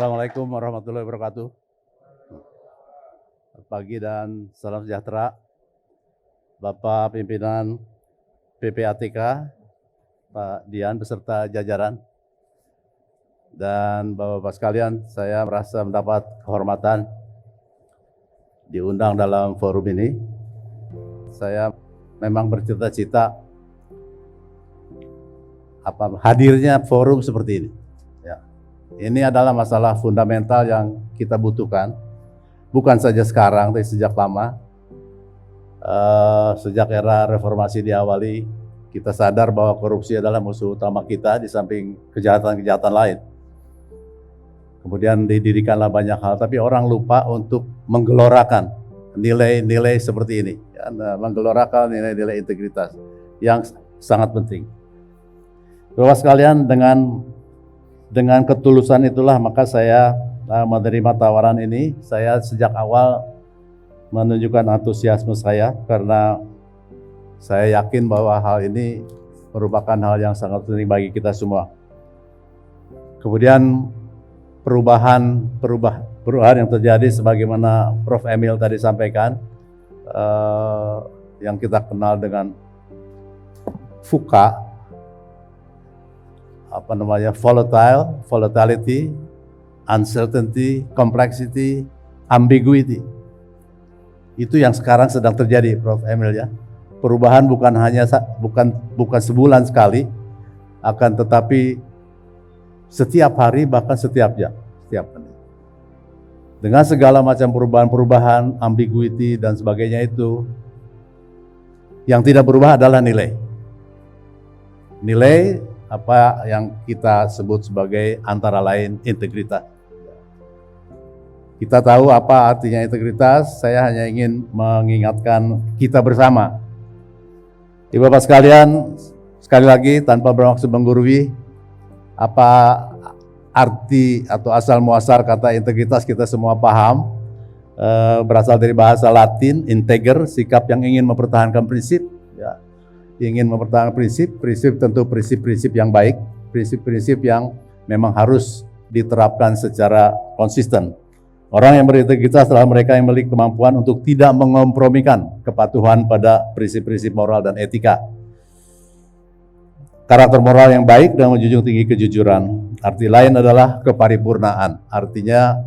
Assalamualaikum warahmatullahi wabarakatuh. Selamat pagi dan salam sejahtera. Bapak pimpinan PPATK, Pak Dian beserta jajaran, dan Bapak-Bapak sekalian, saya merasa mendapat kehormatan diundang dalam forum ini. Saya memang bercita-cita hadirnya forum seperti ini. Ini adalah masalah fundamental yang kita butuhkan, bukan saja sekarang, tapi sejak lama. Sejak era reformasi diawali, kita sadar bahwa korupsi adalah musuh utama kita di samping kejahatan-kejahatan lain. Kemudian didirikanlah banyak hal, tapi orang lupa untuk menggelorakan nilai-nilai seperti ini, menggelorakan nilai-nilai integritas yang sangat penting. Bapak sekalian, dengan ketulusan itulah maka saya menerima tawaran ini. Saya sejak awal menunjukkan antusiasme saya karena saya yakin bahwa hal ini merupakan hal yang sangat penting bagi kita semua. Kemudian perubahan yang terjadi sebagaimana Prof. Emil tadi sampaikan, yang kita kenal dengan VUCA, volatility, uncertainty, complexity, ambiguity. Itu yang sekarang sedang terjadi, Prof. Emil, ya. Perubahan bukan sebulan sekali, akan tetapi setiap hari, bahkan setiap jam, setiap menit. Dengan segala macam perubahan-perubahan, ambiguity dan sebagainya itu, yang tidak berubah adalah nilai. Nilai apa yang kita sebut sebagai antara lain integritas. Kita tahu apa artinya integritas, saya hanya ingin mengingatkan kita bersama. Ibu-bapak sekalian, sekali lagi tanpa bermaksud menggurui, apa arti atau asal muasal kata integritas kita semua paham, berasal dari bahasa Latin, integer, sikap yang ingin mempertahankan prinsip, ya. Ingin mempertahankan prinsip tentu prinsip-prinsip yang baik, prinsip-prinsip yang memang harus diterapkan secara konsisten. Orang yang berintegritas adalah mereka yang memiliki kemampuan untuk tidak mengompromikan kepatuhan pada prinsip-prinsip moral dan etika. Karakter moral yang baik dan menjunjung tinggi kejujuran. Arti lain adalah keparipurnaan, artinya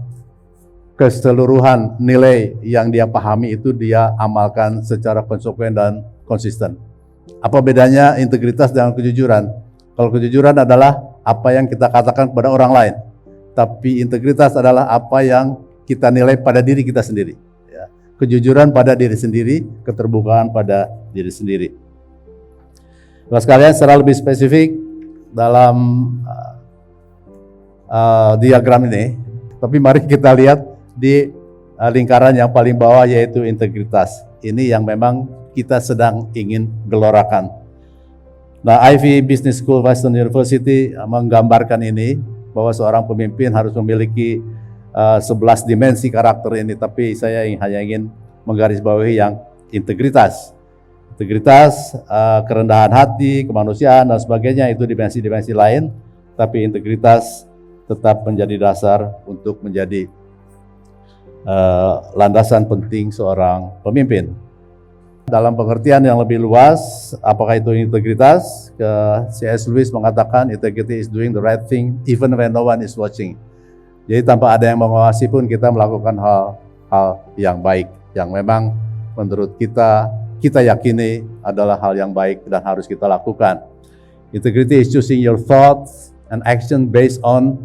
keseluruhan nilai yang dia pahami itu dia amalkan secara konsekuen dan konsisten. Apa bedanya integritas dengan kejujuran? Kalau kejujuran adalah apa yang kita katakan kepada orang lain, tapi integritas adalah apa yang kita nilai pada diri kita sendiri. Ya. Kejujuran pada diri sendiri, keterbukaan pada diri sendiri. Bapak sekalian, secara lebih spesifik dalam diagram ini, tapi mari kita lihat di lingkaran yang paling bawah, yaitu integritas. Ini yang memang kita sedang ingin gelorakan. Nah, Ivy Business School Western University menggambarkan ini, bahwa seorang pemimpin harus memiliki 11 dimensi karakter ini, tapi saya hanya ingin menggarisbawahi yang integritas. Integritas, kerendahan hati, kemanusiaan, dan sebagainya, itu dimensi-dimensi lain, tapi integritas tetap menjadi dasar untuk menjadi landasan penting seorang pemimpin. Dalam pengertian yang lebih luas, apakah itu integritas? C.S. Lewis mengatakan integrity is doing the right thing even when no one is watching. Jadi tanpa ada yang mengawasi pun kita melakukan hal-hal yang baik, yang memang menurut kita yakini adalah hal yang baik dan harus kita lakukan. Integrity is choosing your thoughts and action based on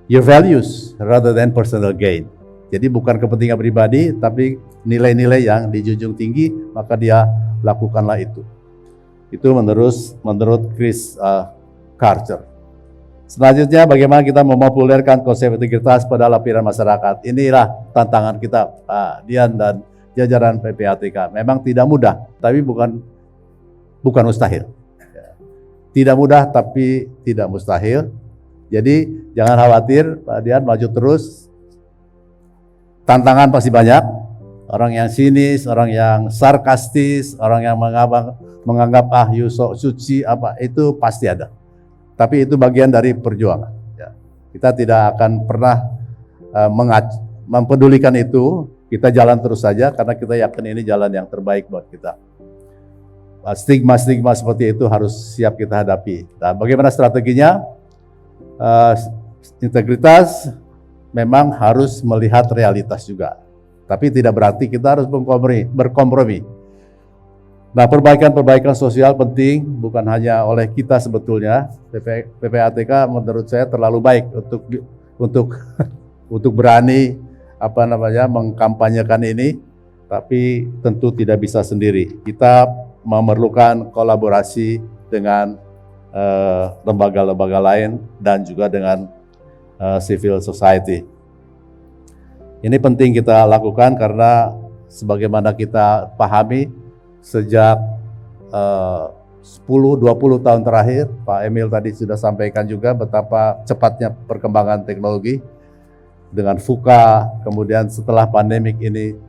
your values rather than personal gain. Jadi bukan kepentingan pribadi, tapi nilai-nilai yang dijunjung tinggi, maka dia lakukanlah itu. Itu menurut Chris Karcher. Selanjutnya, bagaimana kita mempopulerkan konsep integritas pada lapisan masyarakat. Inilah tantangan kita, Pak Dian dan jajaran PPATK. Memang tidak mudah, tapi bukan mustahil. Tidak mudah, tapi tidak mustahil. Jadi jangan khawatir, Pak Dian, maju terus. Tantangan pasti banyak, orang yang sinis, orang yang sarkastis, orang yang menganggap you so suci, itu pasti ada. Tapi itu bagian dari perjuangan. Ya. Kita tidak akan pernah mempedulikan itu, kita jalan terus saja karena kita yakin ini jalan yang terbaik buat kita. Stigma-stigma seperti itu harus siap kita hadapi. Nah, bagaimana strateginya? Integritas memang harus melihat realitas juga. Tapi tidak berarti kita harus berkompromi. Nah, perbaikan-perbaikan sosial penting bukan hanya oleh kita sebetulnya. PPATK menurut saya terlalu baik untuk berani mengkampanyekan ini, tapi tentu tidak bisa sendiri. Kita memerlukan kolaborasi dengan lembaga-lembaga lain dan juga dengan civil society. Ini penting kita lakukan karena sebagaimana kita pahami sejak 10-20 tahun terakhir, Pak Emil tadi sudah sampaikan juga betapa cepatnya perkembangan teknologi dengan VUCA, kemudian setelah pandemik ini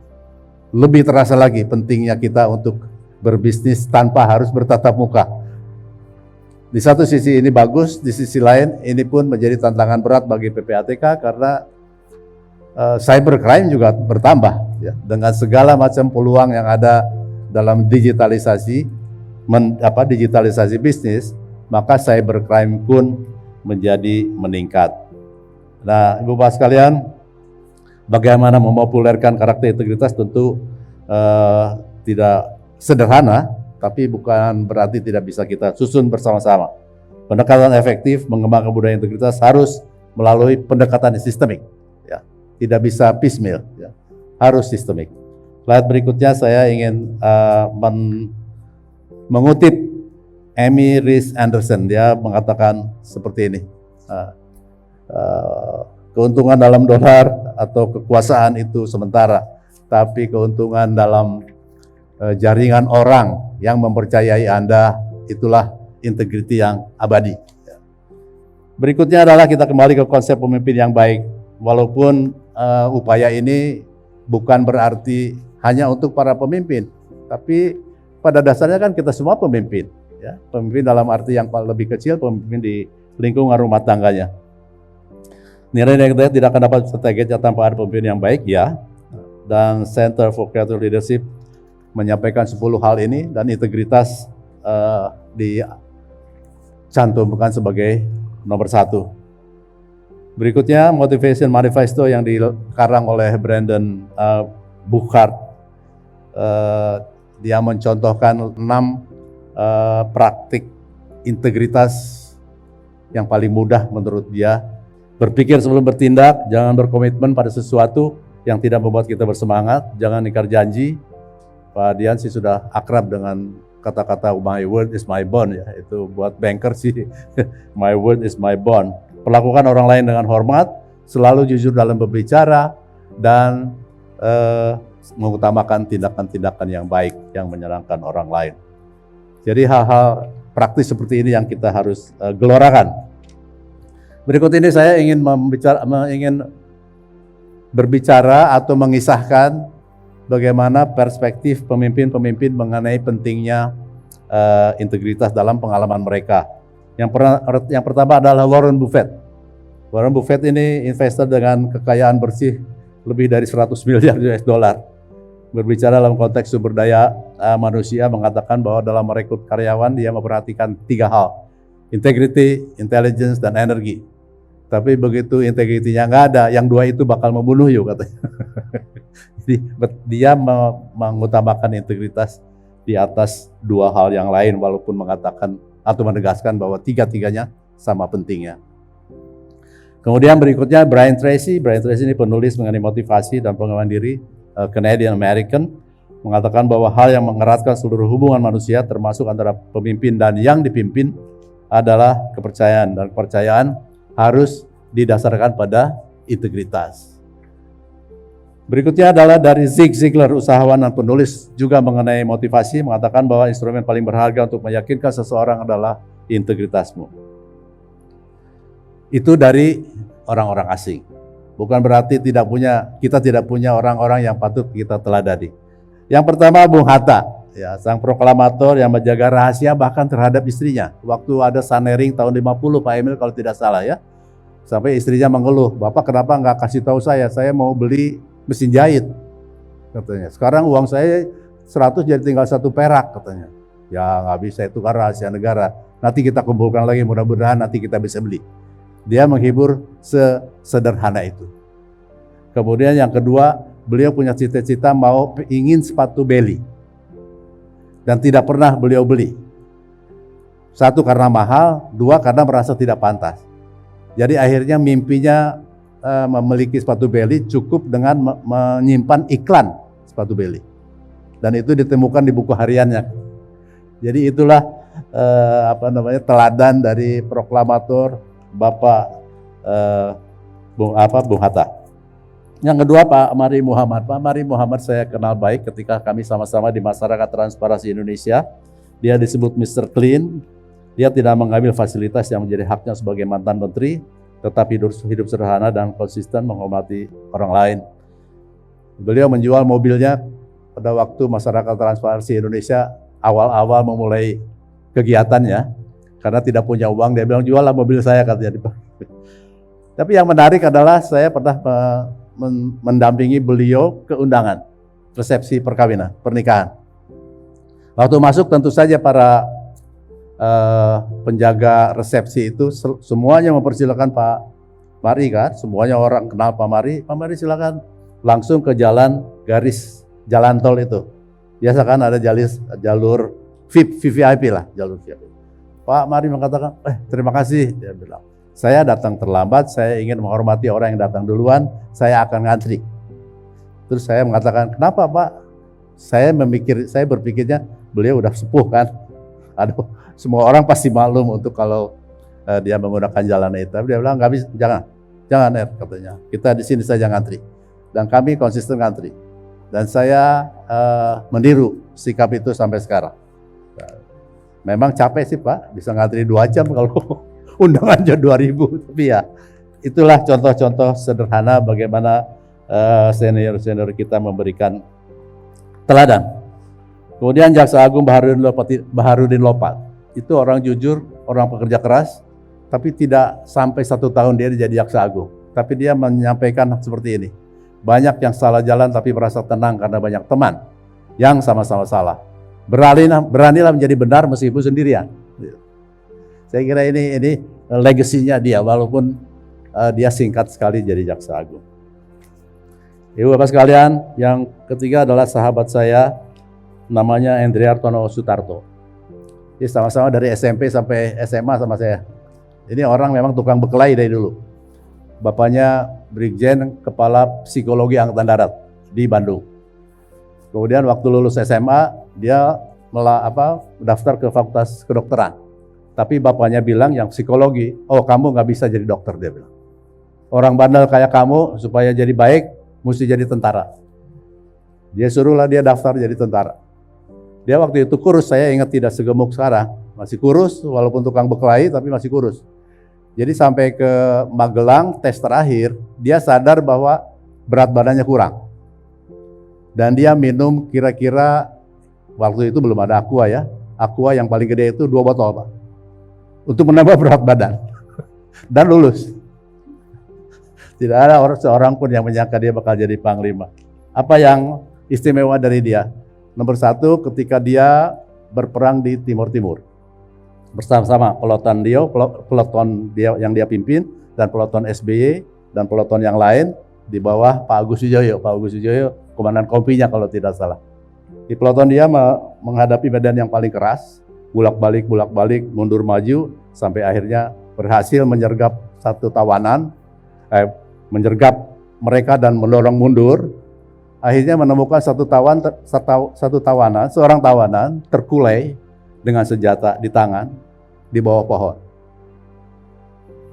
lebih terasa lagi pentingnya kita untuk berbisnis tanpa harus bertatap muka. Di satu sisi ini bagus, di sisi lain ini pun menjadi tantangan berat bagi PPATK karena cybercrime juga bertambah ya, dengan segala macam peluang yang ada dalam digitalisasi bisnis, maka cybercrime pun menjadi meningkat. Nah, Ibu Bapak sekalian, bagaimana memopulerkan karakter integritas tentu tidak sederhana, tapi bukan berarti tidak bisa kita susun bersama-sama. Pendekatan efektif mengembangkan budaya integritas harus melalui pendekatan sistemik, ya. Tidak bisa piecemeal, ya. Harus sistemik. Slide berikutnya saya ingin mengutip Amy Rees Anderson. Dia mengatakan seperti ini, keuntungan dalam dolar atau kekuasaan itu sementara, tapi keuntungan dalam jaringan orang yang mempercayai Anda, itulah integriti yang abadi. Berikutnya adalah kita kembali ke konsep pemimpin yang baik. Walaupun upaya ini bukan berarti hanya untuk para pemimpin, tapi pada dasarnya kan kita semua pemimpin, ya. Pemimpin dalam arti yang lebih kecil, pemimpin di lingkungan rumah tangganya. Nilai yang tidak akan dapat tercapai tanpa ada pemimpin yang baik, ya. Dan Center for Creative Leadership menyampaikan 10 hal ini, dan integritas dicantumkan sebagai nomor 1. Berikutnya Motivation Manifesto yang dikarang oleh Brandon Burchard. Dia mencontohkan 6 praktik integritas yang paling mudah menurut dia. Berpikir sebelum bertindak, jangan berkomitmen pada sesuatu yang tidak membuat kita bersemangat, jangan ingkar janji. Pak Dian sih sudah akrab dengan kata-kata my word is my bond, ya. Itu buat banker sih, my word is my bond. Perlakukan orang lain dengan hormat, selalu jujur dalam berbicara, dan mengutamakan tindakan-tindakan yang baik yang menyenangkan orang lain. Jadi hal-hal praktis seperti ini yang kita harus gelorakan. Berikut ini saya ingin berbicara atau mengisahkan bagaimana perspektif pemimpin-pemimpin mengenai pentingnya integritas dalam pengalaman mereka. Yang pertama adalah Warren Buffett. Warren Buffett ini investor dengan kekayaan bersih lebih dari 100 miliar US dollar. Berbicara dalam konteks sumber daya manusia, mengatakan bahwa dalam merekrut karyawan dia memperhatikan 3 hal: integrity, intelligence, dan energi. Tapi begitu integritinya nggak ada, yang 2 itu bakal membunuh you, katanya. Jadi dia mengutamakan integritas di atas 2 hal yang lain, walaupun mengatakan atau menegaskan bahwa 3-tiganya sama pentingnya. Kemudian berikutnya Brian Tracy. Brian Tracy ini penulis mengenai motivasi dan pengembangan diri, Canadian American, mengatakan bahwa hal yang mengeratkan seluruh hubungan manusia termasuk antara pemimpin dan yang dipimpin adalah kepercayaan, dan kepercayaan harus didasarkan pada integritas. Berikutnya adalah dari Zig Ziglar, usahawan dan penulis juga mengenai motivasi, mengatakan bahwa instrumen paling berharga untuk meyakinkan seseorang adalah integritasmu. Itu dari orang-orang asing. Bukan berarti kita tidak punya orang-orang yang patut kita teladani. Yang pertama Bung Hatta, ya, sang proklamator yang menjaga rahasia bahkan terhadap istrinya. Waktu ada Sanering tahun 50, Pak Emil kalau tidak salah, ya. Sampai istrinya mengeluh, "Bapak kenapa nggak kasih tahu saya mau beli mesin jahit," katanya. "Sekarang uang saya 100 jadi tinggal 1 perak," katanya. "Ya nggak bisa, itu kan rahasia negara. Nanti kita kumpulkan lagi, mudah-mudahan nanti kita bisa beli." Dia menghibur sesederhana itu. Kemudian yang kedua, beliau punya cita-cita ingin sepatu Belly. Dan tidak pernah beliau beli. Satu, karena mahal. Dua, karena merasa tidak pantas. Jadi akhirnya mimpinya memiliki sepatu Belly cukup dengan menyimpan iklan sepatu Belly. Dan itu ditemukan di buku hariannya. Jadi itulah teladan dari proklamator Bapak Bung Hatta. Yang kedua, Pak Mari Muhammad. Pak Mari Muhammad saya kenal baik ketika kami sama-sama di Masyarakat Transparansi Indonesia. Dia disebut Mr. Clean. Dia tidak mengambil fasilitas yang menjadi haknya sebagai mantan menteri, tetapi hidup sederhana dan konsisten menghormati orang lain. Beliau menjual mobilnya pada waktu Masyarakat Transparansi Indonesia awal-awal memulai kegiatannya, karena tidak punya uang. Dia bilang, "Juallah mobil saya," katanya. Tapi yang menarik adalah saya pernah mendampingi beliau ke undangan resepsi pernikahan. Waktu masuk tentu saja para penjaga resepsi itu semuanya mempersilakan Pak Mari kan, semuanya orang kenal Pak Mari. "Pak Mari silakan." Langsung ke jalan tol itu. Biasa kan ada jalur VVIP lah, jalur VIP. Pak Mari mengatakan, "Terima kasih," dia bilang. "Saya datang terlambat, saya ingin menghormati orang yang datang duluan, saya akan ngantri." Terus saya mengatakan, "Kenapa Pak?" Saya berpikirnya beliau udah sepuh kan. Aduh, semua orang pasti maklum untuk kalau dia menggunakan jalan itu. Tapi dia bilang, "Nggak bisa, jangan Ed," katanya. "Kita di sini saja ngantri." Dan kami konsisten ngantri. Dan saya meniru sikap itu sampai sekarang. Memang capek sih Pak, bisa ngantri 2 jam kalau undangan aja 2.000, tapi ya itulah contoh-contoh sederhana bagaimana senior-senior kita memberikan teladan. Kemudian Jaksa Agung Baharudin Lopat, itu orang jujur, orang pekerja keras, tapi tidak sampai 1 tahun dia jadi Jaksa Agung. Tapi dia menyampaikan seperti ini, banyak yang salah jalan tapi merasa tenang karena banyak teman yang sama-sama salah. Beranilah menjadi benar meskipun sendirian. Saya kira ini legasinya dia, walaupun dia singkat sekali jadi Jaksa Agung. Ibu Bapak sekalian, yang ketiga adalah sahabat saya, namanya Endriartono Sutarto. Dia sama-sama dari SMP sampai SMA sama saya. Ini orang memang tukang berkelahi dari dulu. Bapaknya Brigjen Kepala Psikologi Angkatan Darat di Bandung. Kemudian waktu lulus SMA, dia daftar ke Fakultas Kedokteran. Tapi bapaknya bilang yang psikologi, "Oh kamu nggak bisa jadi dokter," dia bilang. "Orang bandel kayak kamu supaya jadi baik, mesti jadi tentara." Dia suruhlah dia daftar jadi tentara. Dia waktu itu kurus, saya ingat tidak segemuk sekarang. Masih kurus, walaupun tukang berkelahi tapi masih kurus. Jadi sampai ke Magelang, tes terakhir, dia sadar bahwa berat badannya kurang. Dan dia minum kira-kira, waktu itu belum ada Aqua ya, Aqua yang paling gede itu 2 botol Pak, untuk menambah berat badan. Dan lulus. Tidak ada seorang pun yang menyangka dia bakal jadi panglima. Apa yang istimewa dari dia? Nomor 1, ketika dia berperang di Timur Timur bersama-sama peloton dia yang dia pimpin, dan peloton SBY dan peloton yang lain di bawah Pak Agus Sujoyo. Pak Agus Sujoyo komandan kompinya kalau tidak salah. Di peloton dia menghadapi medan yang paling keras, bolak-balik, mundur maju, sampai akhirnya berhasil menyergap menyergap mereka dan mendorong mundur. Akhirnya menemukan seorang tawanan terkulai dengan senjata di tangan di bawah pohon.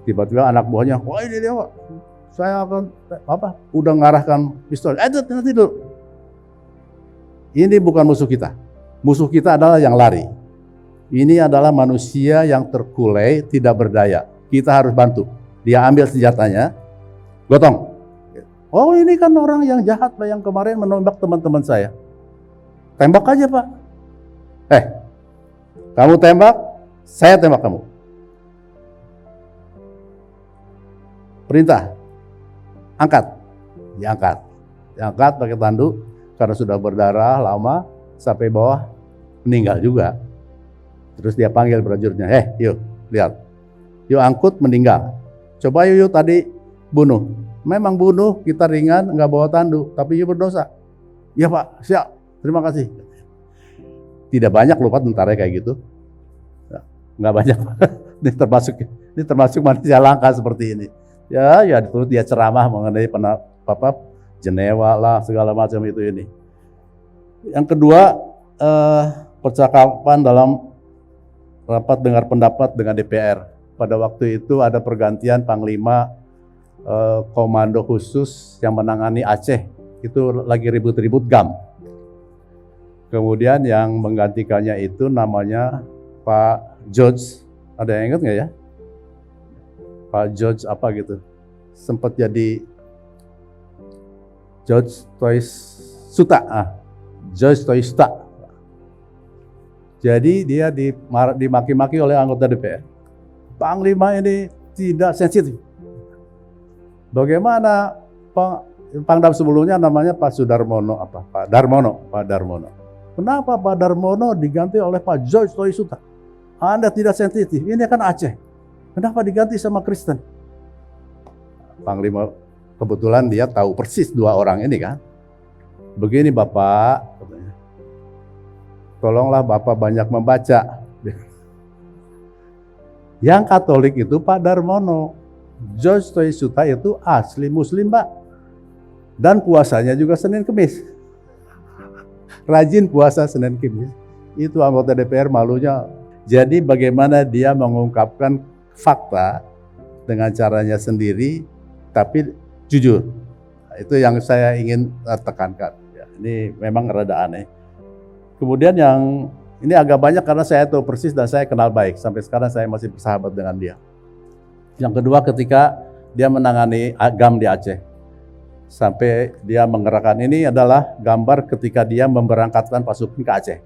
Tiba-tiba anak buahnya, "Wah ini dia Pak, saya akan udah ngarahkan pistol. Nanti dulu. Ini bukan musuh kita. Musuh kita adalah yang lari. Ini adalah manusia yang terkulai, tidak berdaya. Kita harus bantu." Dia ambil senjatanya, gotong. "Oh ini kan orang yang jahat Pak, yang kemarin menembak teman-teman saya." "Tembak aja Pak." Kamu tembak, saya tembak kamu." perintah, angkat, diangkat pakai tanduk karena sudah berdarah lama sampai bawah, meninggal juga. Terus dia panggil prajuritnya, yuk lihat, yuk angkut, meninggal. Coba yuk tadi bunuh, memang bunuh, kita ringan, nggak bawa tanduk, tapi yuk berdosa. Ya Pak, siap, terima kasih. Tidak banyak lupa tentara kayak gitu, nggak banyak. Ini termasuk manusia langka seperti ini. Ya terus dia ceramah mengenai Jenewa lah segala macam itu ini. Yang kedua, percakapan dalam rapat dengar pendapat dengan DPR. Pada waktu itu ada pergantian panglima komando khusus yang menangani Aceh. Itu lagi ribut-ribut GAM. Kemudian yang menggantikannya itu namanya Pak George. Ada yang ingat nggak ya? Pak George apa gitu. Sempat jadi George Toisuta. George Toisuta. Jadi dia dimaki-maki oleh anggota DPR. Panglima ini tidak sensitif. Bagaimana Pangdam sebelumnya namanya Pak Sudarmono Pak Darmono. Kenapa Pak Darmono diganti oleh Pak George Toisuta? Anda tidak sensitif. Ini kan Aceh. Kenapa diganti sama Kristen? Panglima kebetulan dia tahu persis dua orang ini kan. Begini Bapak, katanya, tolonglah Bapak banyak membaca. Yang Katolik itu Pak Darmono. George Toisuta itu asli Muslim Pak. Dan puasanya juga Senin Kemis. Rajin puasa Senin Kemis. Itu anggota DPR malunya. Jadi bagaimana dia mengungkapkan fakta dengan caranya sendiri, tapi jujur. Itu yang saya ingin tekankan. Ya, ini memang rada aneh. Kemudian yang ini agak banyak karena saya tahu persis dan saya kenal baik. Sampai sekarang saya masih bersahabat dengan dia. Yang kedua ketika dia menangani GAM di Aceh. Sampai dia mengerahkan, ini adalah gambar ketika dia memberangkatkan pasukan ke Aceh.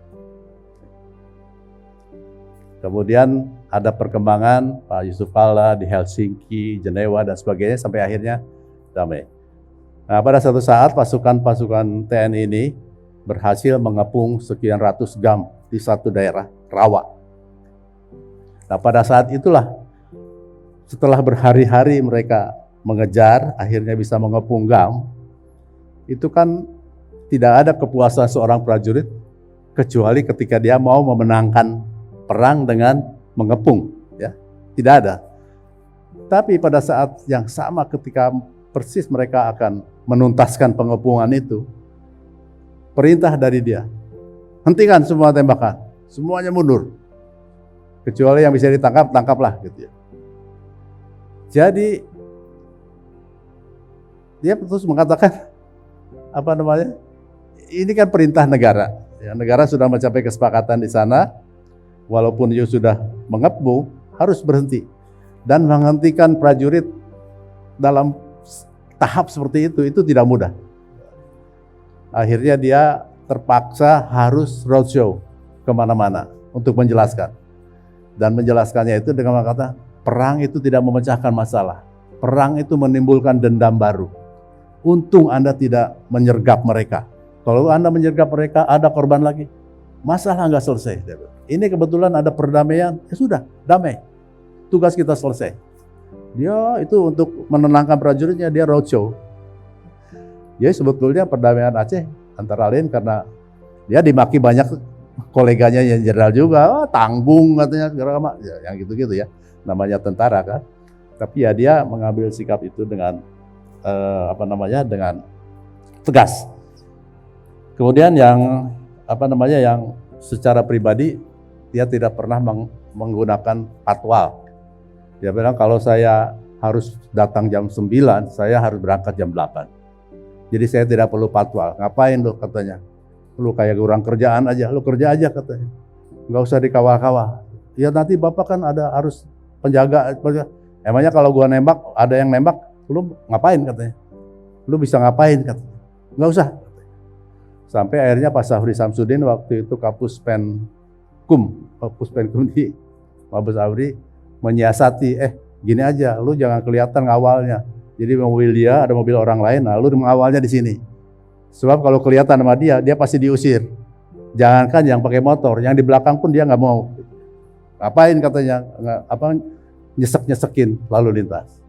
Kemudian ada perkembangan Pak Yusuf Kalla di Helsinki, Jenewa dan sebagainya sampai akhirnya damai. Nah, pada suatu saat pasukan-pasukan TNI ini berhasil mengepung sekian ratus GAM di satu daerah, rawa. Nah, pada saat itulah setelah berhari-hari mereka mengejar, akhirnya bisa mengepung GAM, itu kan tidak ada kepuasan seorang prajurit kecuali ketika dia mau memenangkan perang dengan mengepung, ya, tidak ada. Tapi pada saat yang sama ketika persis mereka akan menuntaskan pengepungan itu, perintah dari dia, hentikan semua tembakan, semuanya mundur, kecuali yang bisa ditangkap, tangkaplah gitu ya. Jadi dia terus mengatakan ini kan perintah negara, ya, negara sudah mencapai kesepakatan di sana. Walaupun you sudah mengepung, harus berhenti. Dan menghentikan prajurit dalam tahap seperti itu tidak mudah. Akhirnya dia terpaksa harus roadshow kemana-mana untuk menjelaskan. Dan menjelaskannya itu dengan kata, perang itu tidak memecahkan masalah. Perang itu menimbulkan dendam baru. Untung Anda tidak menyergap mereka. Kalau Anda menyergap mereka, ada korban lagi. Masalah nggak selesai. Ini kebetulan ada perdamaian, ya sudah, damai. Tugas kita selesai. Dia itu untuk menenangkan prajuritnya, dia roadshow. Jadi sebetulnya perdamaian Aceh antara lain karena dia dimaki banyak koleganya yang jenderal juga, tanggung katanya, ya, yang gitu-gitu ya. Namanya tentara kan. Tapi ya dia mengambil sikap itu dengan dengan tegas. Kemudian yang yang secara pribadi dia tidak pernah menggunakan patwal. Dia bilang kalau saya harus datang jam 9, saya harus berangkat jam 8. Jadi saya tidak perlu patwal. Ngapain lu katanya? Lu kayak kurang kerjaan aja, lu kerja aja katanya. Nggak usah dikawal-kawal. Ya nanti Bapak kan harus penjaga. Emangnya kalau gua nembak, ada yang nembak, lu ngapain katanya? Lu bisa ngapain katanya? Nggak usah. Sampai akhirnya Pak Safri Samsudin waktu itu Kapuspenkum di Mabes Abri menyiasati, gini aja, lu jangan kelihatan ngawalnya. Jadi mobil dia, ada mobil orang lain, nah lu mengawalnya di sini. Sebab kalau kelihatan sama dia, dia pasti diusir. Jangankan yang pakai motor, yang di belakang pun dia nggak mau. Ngapain katanya, nyesek-nyesekin lalu lintas.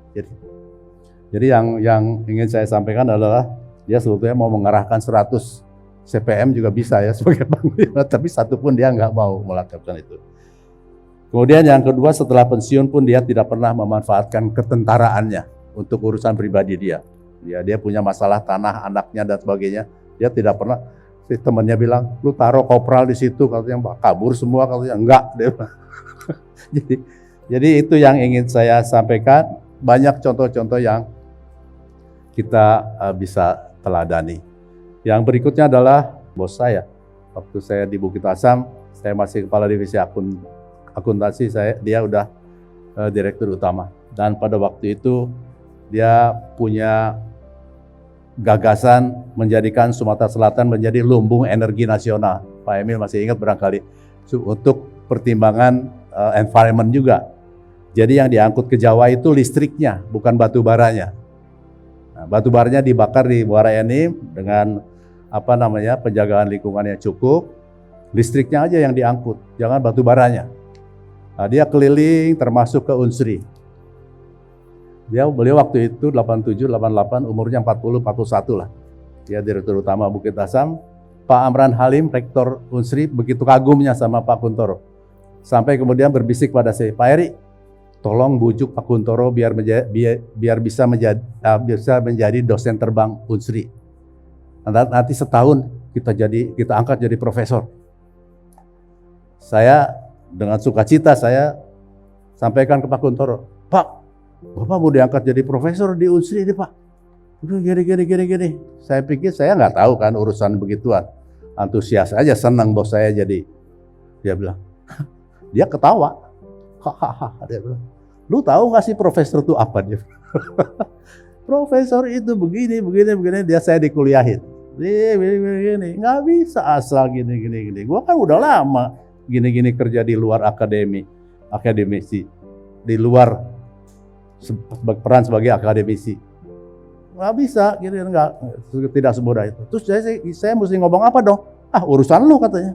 Jadi yang ingin saya sampaikan adalah dia sebetulnya mau mengarahkan 100 CPM juga bisa ya sebagai panglima, tapi satu pun dia nggak mau melakukan itu. Kemudian yang kedua, setelah pensiun pun dia tidak pernah memanfaatkan ketentaraannya untuk urusan pribadi dia. Dia punya masalah tanah anaknya dan sebagainya. Dia tidak pernah, si temannya bilang, lu taruh kopral di situ, katanya kabur semua, katanya enggak. Jadi itu yang ingin saya sampaikan. Banyak contoh-contoh yang kita bisa teladani. Yang berikutnya adalah bos saya. Waktu saya di Bukit Asam, saya masih kepala divisi akuntansi, dia udah direktur utama. Dan pada waktu itu dia punya gagasan menjadikan Sumatera Selatan menjadi lumbung energi nasional. Pak Emil masih ingat barangkali, untuk pertimbangan environment juga. Jadi yang diangkut ke Jawa itu listriknya, bukan batu baranya. Nah, batu baranya dibakar di Muara Enim dengan penjagaan lingkungan yang cukup. Listriknya aja yang diangkut, jangan batu baranya. Nah, dia keliling termasuk ke Unsri. Beliau waktu itu 87, 88, umurnya 40, 41 lah. Dia direktur utama Bukit Asam. Pak Amran Halim, rektor Unsri, begitu kagumnya sama Pak Kuntoro. Sampai kemudian berbisik pada saya, Pak Eri, tolong bujuk Pak Kuntoro biar bisa menjadi dosen terbang Unsri. Nanti setahun kita angkat jadi profesor. Saya dengan sukacita saya sampaikan ke Pak Kuntoro, Pak, Bapak mau diangkat jadi profesor di Unsri ini Pak. Gini. Saya pikir saya nggak tahu kan urusan begituan. Antusias aja, senang bos saya jadi. Dia bilang, dia ketawa. Hahaha, dia bilang, lu tahu nggak sih profesor itu apa dia? Profesor itu begini. Dia saya dikuliahin. Gini, nggak bisa asal gini. Gua kan udah lama gini kerja di luar akademisi, di luar peran sebagai akademisi. Nggak bisa, tidak semudah itu. Terus saya mesti ngomong apa dong? Urusan lu katanya.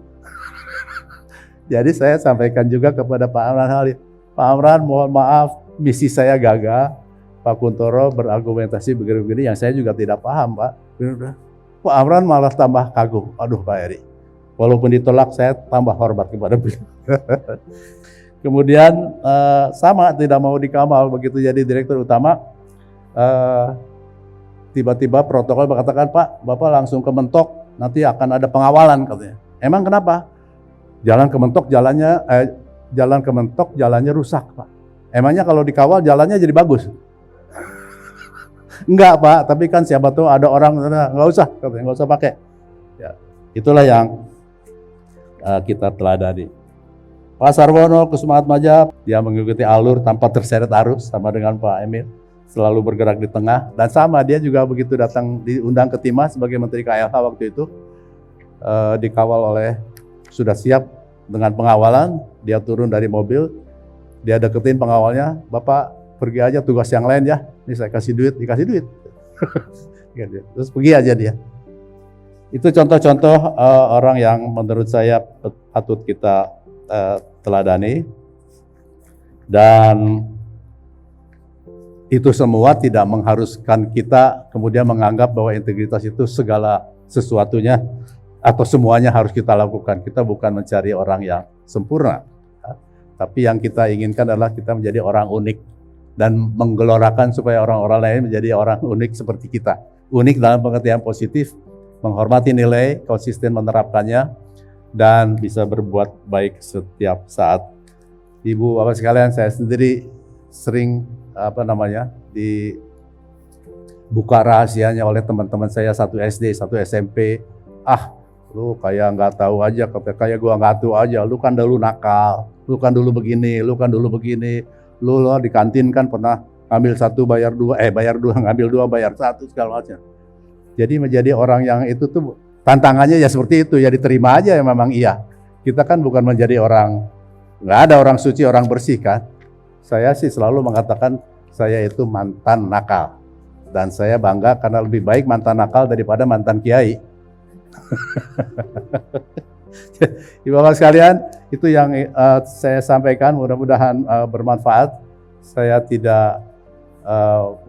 Jadi saya sampaikan juga kepada Pak Amran Halim. Pak Amran, mohon maaf, misi saya gagal. Pak Kuntoro berargumentasi begini-begini yang saya juga tidak paham, Pak. Pak Amran malah tambah kagum. Aduh Pak Eri, walaupun ditolak saya tambah hormat kepada beliau. Kemudian sama tidak mau dikawal, begitu jadi direktur utama, tiba-tiba protokol mengatakan, Pak, Bapak langsung ke Mentok, nanti akan ada pengawalan katanya. Emang kenapa? Jalan ke Mentok jalannya rusak, Pak. Emangnya kalau dikawal jalannya jadi bagus? Enggak Pak, tapi kan siapa tahu ada orang, nggak usah, katanya, nggak usah pakai. Ya, itulah yang kita teladani. Pak Sarwono Kussumaatmadja, dia mengikuti alur tanpa terseret arus sama dengan Pak Emil, selalu bergerak di tengah. Dan sama, dia juga begitu datang diundang ke Timah sebagai Menteri KLH waktu itu, dikawal oleh, sudah siap dengan pengawalan, dia turun dari mobil, dia deketin pengawalnya, Bapak pergi aja tugas yang lain ya, ini saya kasih duit, dikasih duit. Terus pergi aja dia. Itu contoh-contoh orang yang menurut saya patut kita teladani, dan itu semua tidak mengharuskan kita kemudian menganggap bahwa integritas itu segala sesuatunya atau semuanya harus kita lakukan. Kita bukan mencari orang yang sempurna, tapi yang kita inginkan adalah kita menjadi orang unik dan menggelorakan supaya orang-orang lain menjadi orang unik seperti kita. Unik dalam pengertian positif, menghormati nilai, konsisten menerapkannya, dan bisa berbuat baik setiap saat. Ibu Bapak sekalian, saya sendiri sering dibuka rahasianya oleh teman-teman saya, satu SD, satu SMP. Lu kayak nggak tahu aja, kayak gua nggak tahu aja. Lu kan dulu nakal, lu kan dulu begini, lu di kantin kan pernah ngambil satu bayar dua, ngambil dua bayar satu segala macam. Jadi menjadi orang yang itu tuh tantangannya ya seperti itu, ya diterima aja ya memang iya. Kita kan bukan menjadi orang, nggak ada orang suci, orang bersih kan. Saya sih selalu mengatakan saya itu mantan nakal. Dan saya bangga karena lebih baik mantan nakal daripada mantan kiai. Bapak sekalian, itu yang saya sampaikan, mudah-mudahan bermanfaat. Saya tidak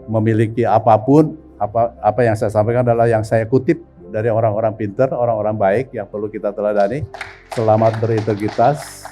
memiliki apapun, apa yang saya sampaikan adalah yang saya kutip dari orang-orang pintar, orang-orang baik yang perlu kita teladani. Selamat berintegritas.